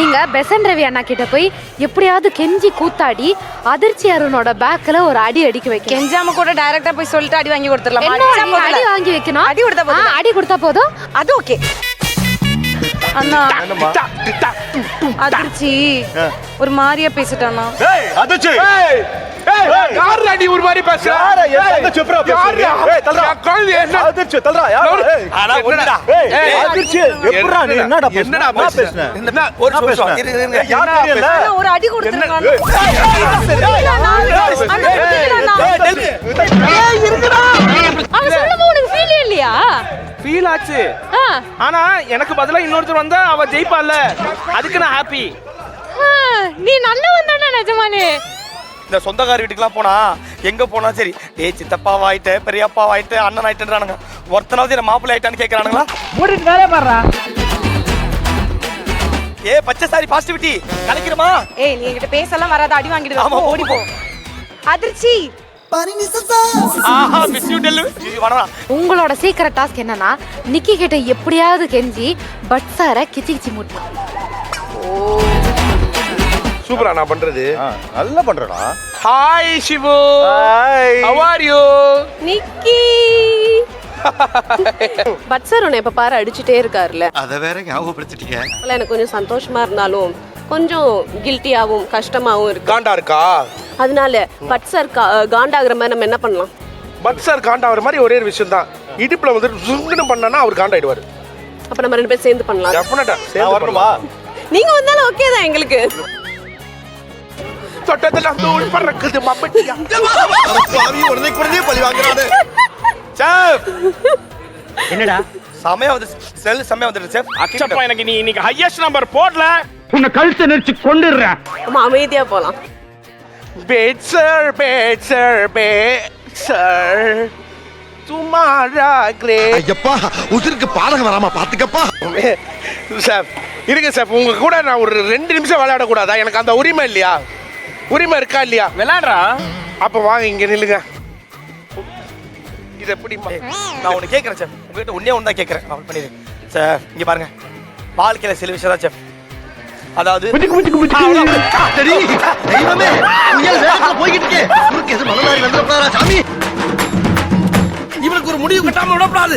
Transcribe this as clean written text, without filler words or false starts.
நீங்க பெசன் ரவி அண்ணா கிட்ட போய் எப்படியாவது கெஞ்சி கூத்தாடி அதிர்ச்சி அருணோட பேக்ல ஒரு அடி அடிக்க வைக்க. கெஞ்சாம கூட டைரக்டா போய் சொல்லிட்டு அடி வாங்கி கொடுத்துடலாம். அடி வாங்கி வைக்கணும். அடி கொடுத்தா போதும். அது ஓகே. அண்ணா அதிர்ச்சி ஒரு மாதிரியா பேசிட்டானா? அதிர்ச்சி யார் அடி ஒரு மாதிரி பேசுற? அதிர்ச்சி தல்றா யார்? அதிர்ச்சி எப்பறா நீ என்னடா பேசுன? என்ன ஒரு நிமிஷம் இருங்க. யார் தெரியல? ஒரு அடி கொடுத்துருக்கான். அவன் சொல்லும்போது உனக்கு ஃபீல் இல்லையா? ஃபீல் ஆச்சு. ஆனா எனக்கு பதிலா இன்னொருத்தர் வந்தா அவ ஜெயிப்பால. அதுக்கு நான் ஹாப்பி. நீ நல்லவன் தானே நிஜமானே. இந்த சொந்தக்கார வீட்டுக்குலாம் போனா எங்க போனா சரி டேய் சித்தப்பாவா ஆயிட்டு பெரியப்பாவா ஆயிட்டு அண்ணன் ஆயிட்டுன்றானுங்க. ஒருத்தனாவது என்ன மாப்பிள்ளை ஆயிட்டான்னு கேட்கறானுங்களா? மூடிட்டு வேலை பாடுறா. ஏ பச்சை சாரி பாசிட்டிவிட்டி கலக்கிறமா? ஏய் நீ என்கிட்ட பேசலாம் வராத, அடி வாங்கிடுவ. ஆமா ஓடி போ. அதிர்ச்சி ஆஹா மிஸ் யூ டெல் வரடா. உங்களோட சீக்கிரம் டாஸ்க் என்னன்னா நிக்கி கிட்ட எப்படியாவது கெஞ்சி பட் சார கிச்சி கிச்சி மூட்டணும். சூப்பரா நான் பண்றது. நல்லா பண்றடா. Hi Shivu. Hi. How are you? நிக்கி பட் சார் உன்னை எப்ப பாரு அடிச்சுட்டே இருக்காருல்ல. அத வேற ஞாபகப்படுத்திட்டீங்க. எனக்கு கொஞ்சம் சந்தோஷமா இருந்தாலும் கொஞ்சம் கில்ட்டியாவும் கஷ்டமாவும் இருக்கு. காண்டா இருக்கா? அதனால பட் சார் காண்டாகிற மாதிரி நம்ம என்ன பண்ணலாம்? பட் சார் காண்டாகிற மாதிரி ஒரே ஒரு விஷயம் தான். இடுப்புல வந்து ஜுங்குன்னு பண்ணனா அவர் காண்டாயிடுவாரு. அப்ப நம்ம ரெண்டு பேரும் சேர்ந்து பண்ணலாம். டெஃபினட்டா நான் சேர்ந்து வரணுமா? நீங்க வந்தாலும் ஓகே தான் எங்களுக்கு. தொட்டதெல்லாம் தூள் பறக்குது மம்பட்டியா. பாவி உடனே பழி வாங்குறானே. செஃப் என்னடா சமயம் வந்து செல் சமயம் வந்துருச்சு செஃப். அச்சப்பா எனக்கு நீ இன்னைக்கு ஹையஸ்ட் நம்பர் போடல. உன்னை கழுத்தை நெரிச்சு கொண்டுடுறேன். நம்ம அமைதியா போலாம். बेचर तुम्हारा ग्रे. ஐயப்பா உதிருக்கு பாடகம் வராம பாத்துக்கப்பா. சார் இருங்க சார், உங்க கூட நான் ஒரு 2 நிமிஷம் விளையாட கூடாதா? எனக்கு அந்த உரிமை இல்லையா? உரிமை இருக்கா இல்லையா? விளையாடுறா. அப்ப வாங்க இங்க நில்லுங்க. இது எப்படி நான் ஒன்னு கேக்குறேன் செஃப். உங்ககிட்ட ஒண்ணே ஒண்ணு தான் கேக்குறேன். அவன் பண்ணிடு செஃப். இங்க பாருங்க வாழ்க்கையில சில விஷயம் தான் செஃப். அதாவது டேடி தெய்வமே புயல் வேகத்துல போயிட்டு இருக்கே. உனக்கு எது மனதாரி வந்துறப்படாதா சாமி? இவனுக்கு ஒரு முடிவு கட்டாம விடக்கூடாது.